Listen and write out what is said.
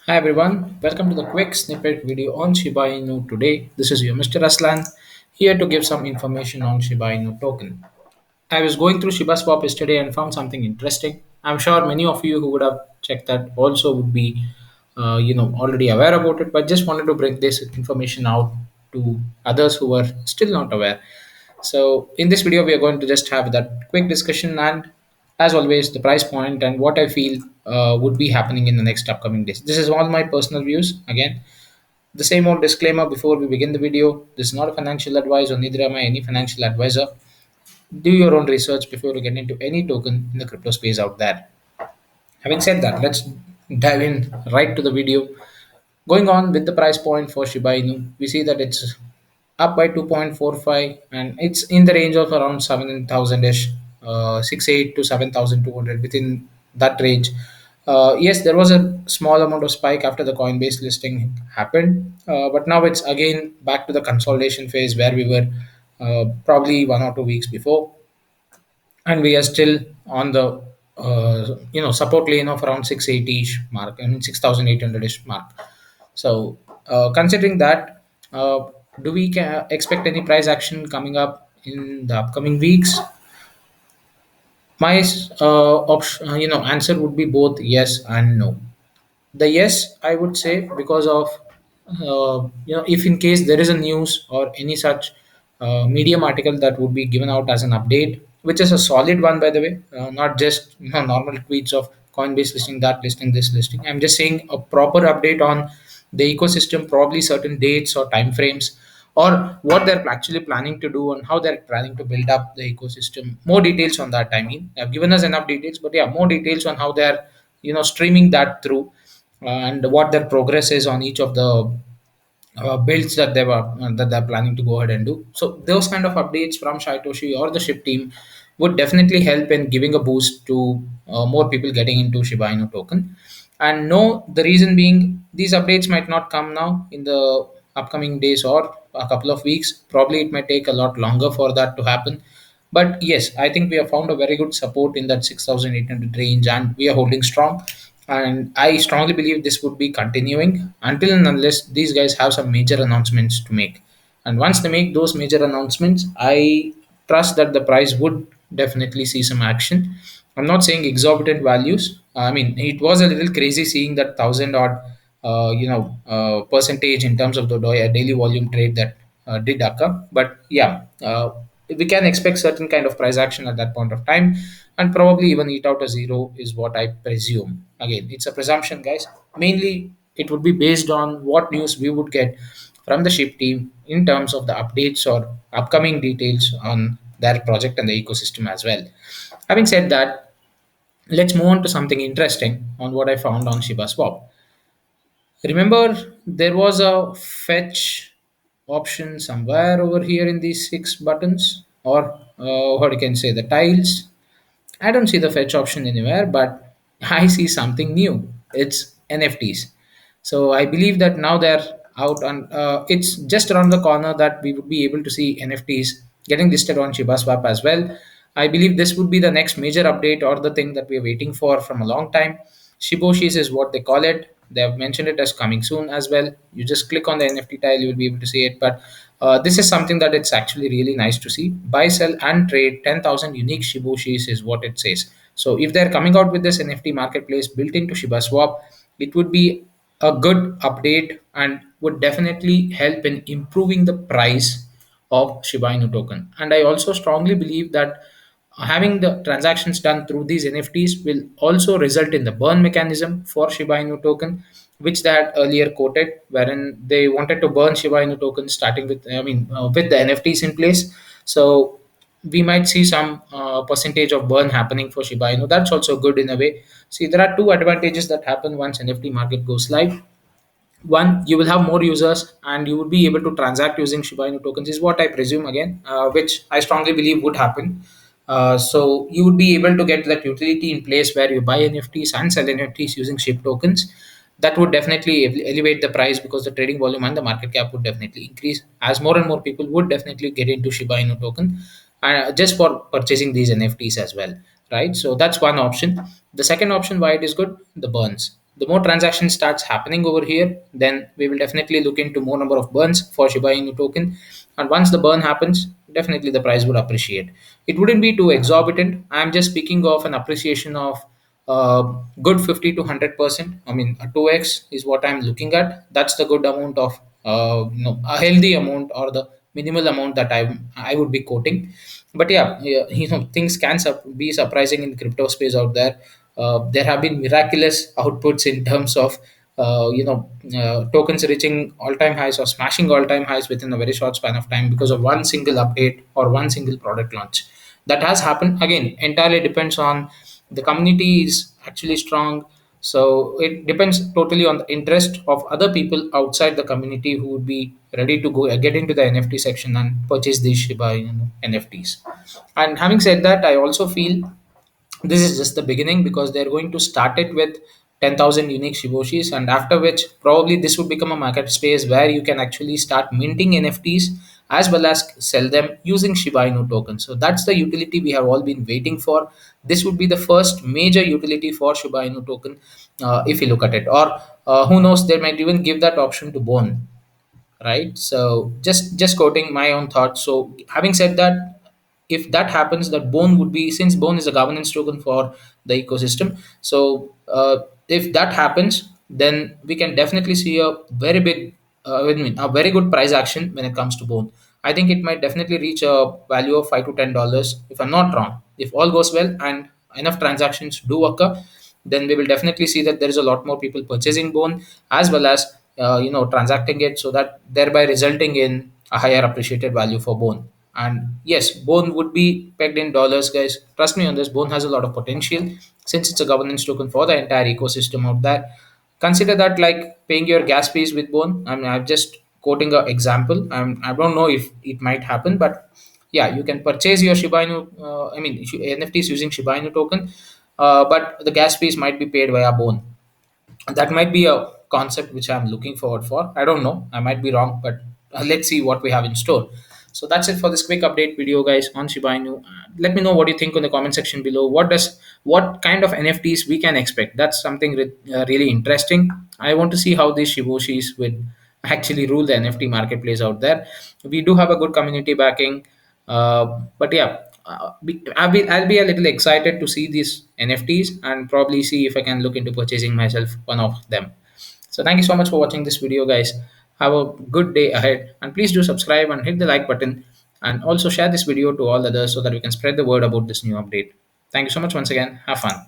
Hi everyone, welcome to the quick snippet video on Shiba Inu today. This is your Mr. Aslan here to give some information on Shiba Inu token. I was going through Shiba Swap yesterday and found something interesting. I'm sure many of you who would have checked that also would be, already aware about it. But just wanted to bring this information out to others who are still not aware. So in this video, we are going to just have that quick discussion and, as always, the price point and what I feel would be happening in the next upcoming days. This is all my personal views. Again, the same old disclaimer before we begin the video. This is not a financial advice or neither am I any financial advisor. Do your own research before you get into any token in the crypto space out there. Having said that, let's dive in right to the video. Going on with the price point for Shiba Inu, we see that it's up by 2.45 and it's in the range of around 7,000 ish, 68 to 7,200 within that range. Yes, there was a small amount of spike after the Coinbase listing happened, but now it's again back to the consolidation phase where we were probably 1 or 2 weeks before, and we are still on the support lane of around 680ish mark. I mean 6,800ish mark. So considering that, do we expect any price action coming up in the upcoming weeks? My answer would be both yes and no. The yes, I would say, because of if in case there is a news or any such medium article that would be given out as an update, which is a solid one, by the way, not just normal tweets of Coinbase listing that listing this listing. I'm just saying a proper update on the ecosystem, probably certain dates or time frames, or what they're actually planning to do and how they're planning to build up the ecosystem. More details on that. I mean, they've given us enough details, but yeah, more details on how they're streaming that through and what their progress is on each of the builds that they're planning to go ahead and do. So those kind of updates from Satoshi or the ship team would definitely help in giving a boost to more people getting into Shiba Inu token. And no, the reason being these updates might not come now in the upcoming days or a couple of weeks. Probably it might take a lot longer for that to happen. But yes, I think we have found a very good support in that 6,800 range and we are holding strong. And I strongly believe this would be continuing until and unless these guys have some major announcements to make. And once they make those major announcements, I trust that the price would definitely see some action. I'm not saying exorbitant values. I mean, it was a little crazy seeing that thousand odd, percentage in terms of the daily volume trade that did occur. But yeah, we can expect certain kind of price action at that point of time, and probably even eat out a zero is what I presume. Again, it's a presumption, guys. Mainly, it would be based on what news we would get from the ship team in terms of the updates or upcoming details on their project and the ecosystem as well. Having said that, let's move on to something interesting on what I found on Shiba Swap. Remember, there was a fetch option somewhere over here in these six buttons, or what you can say, the tiles. I don't see the fetch option anywhere, but I see something new. It's NFTs. So I believe that now they're out on. It's just around the corner that we would be able to see NFTs getting listed on Shiba Swap as well. I believe this would be the next major update or the thing that we are waiting for from a long time. Shiboshis is what they call it. They have mentioned it as coming soon as well. You just click on the NFT tile, you will be able to see it. But this is something that it's actually really nice to see. Buy, sell, and trade 10,000 unique Shiboshis is what it says. So if they're coming out with this NFT marketplace built into Shiba Swap, it would be a good update and would definitely help in improving the price of Shiba Inu token. And I also strongly believe that having the transactions done through these NFTs will also result in the burn mechanism for Shiba Inu token, which they had earlier quoted, wherein they wanted to burn Shiba Inu token starting with, with the NFTs in place. So we might see some percentage of burn happening for Shiba Inu. That's also good in a way. See, there are two advantages that happen once NFT market goes live. One, you will have more users and you would be able to transact using Shiba Inu tokens, is what I presume again, which I strongly believe would happen. So you would be able to get that utility in place where you buy NFTs and sell NFTs using SHIB tokens. That would definitely elevate the price because the trading volume and the market cap would definitely increase as more and more people would definitely get into Shiba Inu token just for purchasing these NFTs as well, right? So that's one option. The second option why it is good, the burns. The more transactions starts happening over here, then we will definitely look into more number of burns for Shiba Inu token. And once the burn happens, definitely the price would appreciate. It wouldn't be too exorbitant. I'm just speaking of an appreciation of good 50 to 100%. I mean, a 2x is what I'm looking at. That's the good amount of, a healthy amount, or the minimal amount that I would be quoting. But yeah, things can be surprising in crypto space out there. There have been miraculous outputs in terms of tokens reaching all-time highs or smashing all-time highs within a very short span of time because of one single update or one single product launch. That has happened. Again, entirely depends on the community is actually strong. So it depends totally on the interest of other people outside the community who would be ready to go get into the NFT section and purchase these Shiba NFTs. And having said that, I also feel this is just the beginning, because they're going to start it with 10,000 unique Shiboshis, and after which probably this would become a market space where you can actually start minting NFTs as well as sell them using Shiba Inu tokens. So that's the utility we have all been waiting for. This would be the first major utility for Shiba Inu token, if you look at it. Or who knows, they might even give that option to Bone, right? So just quoting my own thoughts. So having said that, if that happens, that Bone would be, since Bone is a governance token for the ecosystem. So if that happens, then we can definitely see a very big, a very good price action when it comes to Bone. I think it might definitely reach a value of $5 to $10, if I'm not wrong. If all goes well and enough transactions do occur, then we will definitely see that there is a lot more people purchasing Bone as well as transacting it, so that thereby resulting in a higher appreciated value for Bone. And yes, Bone would be pegged in dollars, guys. Trust me on this. Bone has a lot of potential since it's a governance token for the entire ecosystem out there. Consider that like paying your gas fees with Bone. I mean, I'm just quoting an example. I don't know if it might happen, but yeah, you can purchase your Shiba Inu, NFTs using Shiba Inu token, but the gas fees might be paid via Bone. That might be a concept which I'm looking forward for. I don't know, I might be wrong, but let's see what we have in store. So that's it for this quick update video, guys, on Shiba Inu. Let me know what you think in the comment section below. What kind of NFTs we can expect? That's something really interesting. I want to see how these Shiboshis would actually rule the NFT marketplace out there. We do have a good community backing, but yeah, I'll be a little excited to see these NFTs and probably see if I can look into purchasing myself one of them. So thank you so much for watching this video, guys. Have a good day ahead, and please do subscribe and hit the like button, and also share this video to all others so that we can spread the word about this new update. Thank you so much once again. Have fun.